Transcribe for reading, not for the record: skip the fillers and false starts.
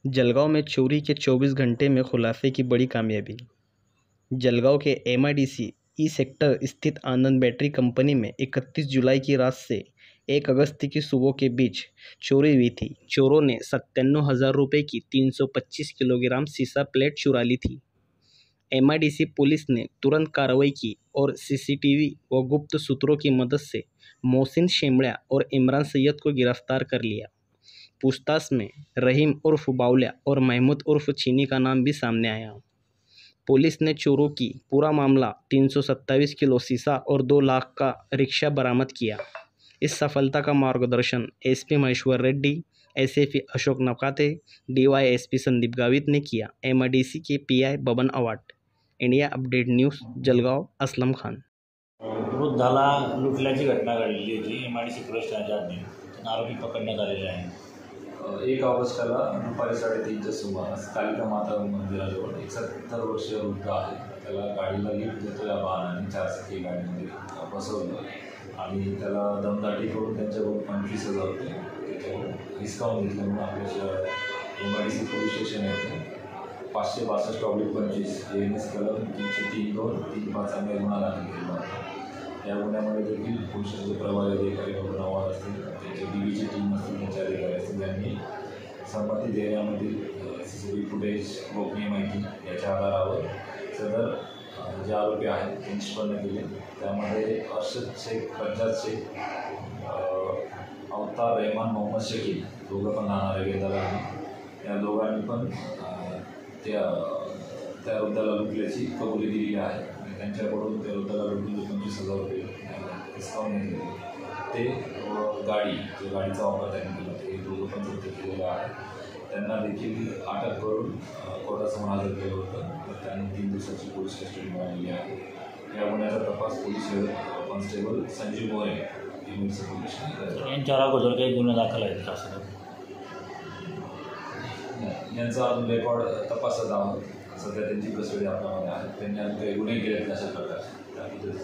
जलगांव में चोरी के 24 घंटे में खुलासे की बड़ी कामयाबी। जलगांव के MIDC ई सेक्टर स्थित आनंद बैटरी कंपनी में 31 जुलाई की रात से 1 अगस्त की सुबह के बीच चोरी हुई थी। चोरों ने 97,000 रुपये की 325 किलोग्राम सीसा प्लेट चुरा ली थी। MIDC पुलिस ने तुरंत कार्रवाई की और CCTV व गुप्त सूत्रों की मदद से मोहसिन शेमड़ा और इमरान सैयद को गिरफ्तार कर लिया। पूछताछ में रहीम उर्फ बावलिया और महमूद उर्फ चीनी का नाम भी सामने आया। पुलिस ने चोरों की पूरा मामला 327 किलो सीसा और 2 लाख का रिक्शा बरामद किया। इस सफलता का मार्गदर्शन SP Maheshwar Reddy, SFE Ashok Nakate, DYSP Sandeep Gavit ने किया। MIDC के PI Baban Awat. India update news Jalgaon Aslam Khan. वृद्धाला लुटल्याची घटना घडलेली होती। MIDC पोलीस ठाण्याच्या हद्दीत आरोपी पकडण्यात आलेले आहे। 1 ऑगस्टला दुपारी 3:30च्या सुमारास कालिका माता मंदिराजवळ एक 70 वर्षीय वृद्ध आहे, त्याला गाडीला लिफ्ट देतो या वाहनाने 4 चाकी गाडीमध्ये बसवलं आणि त्याला दमदाटी करून त्यांच्याकडून 25,000 रुपये त्याच्याकडून हिसकावून घेतले म्हणून आपल्या MIDC पोलीस स्टेशन येथे 562/25 ANS कलम 303-2-35 अन्वये गुन्हा दाखल केला होता। या गुन्ह्यामध्ये देखील पोलिसांचे प्रभारी अधिकारी नवाज असतील, त्यांच्या DBची टीम असतील, त्यांचे अधिकारी असतील, यांनी संबंधित एरियामधील CCTV फुटेज, गोपनीय माहिती याच्या आधारावर सदर जे आरोपी आहेत ते निष्पन्न केले। त्यामध्ये अर्शद शेख, रज्जाद शेख, अवतार रहमान, मोहम्मद शकील दोघं पण राहणारे गेंदाला आहे। या दोघांनी पण त्या वृद्धाला लुटल्याची कबुली दिली आहे आणि त्यांच्याकडून त्या वृद्धाला लुटून 25,000 रुपये डिस्काउंट घेतले। ते गाडी, जो गाडीचा वापर त्यांनी केला ते दोघं पण जप्त केलेलं आहे। त्यांना देखील अटक करून कोर्टासमोर हजर केलं होतं, तर त्यांनी 3 दिवसाची पोलीस कस्टडी मिळालेली आहे। या गुन्ह्याचा तपास police constable Sanjeev More MIDC police Thane यांच्यावर अगोदर काही गुन्हे दाखल आहेत का सर? यांचा अजून रेकॉर्ड तपासत आहोत। सध्या त्यांची कस्टडी आपल्यामध्ये आहे। त्यांनी अजून काही गुन्हे केले अशा प्रकारचे त्याबद्दल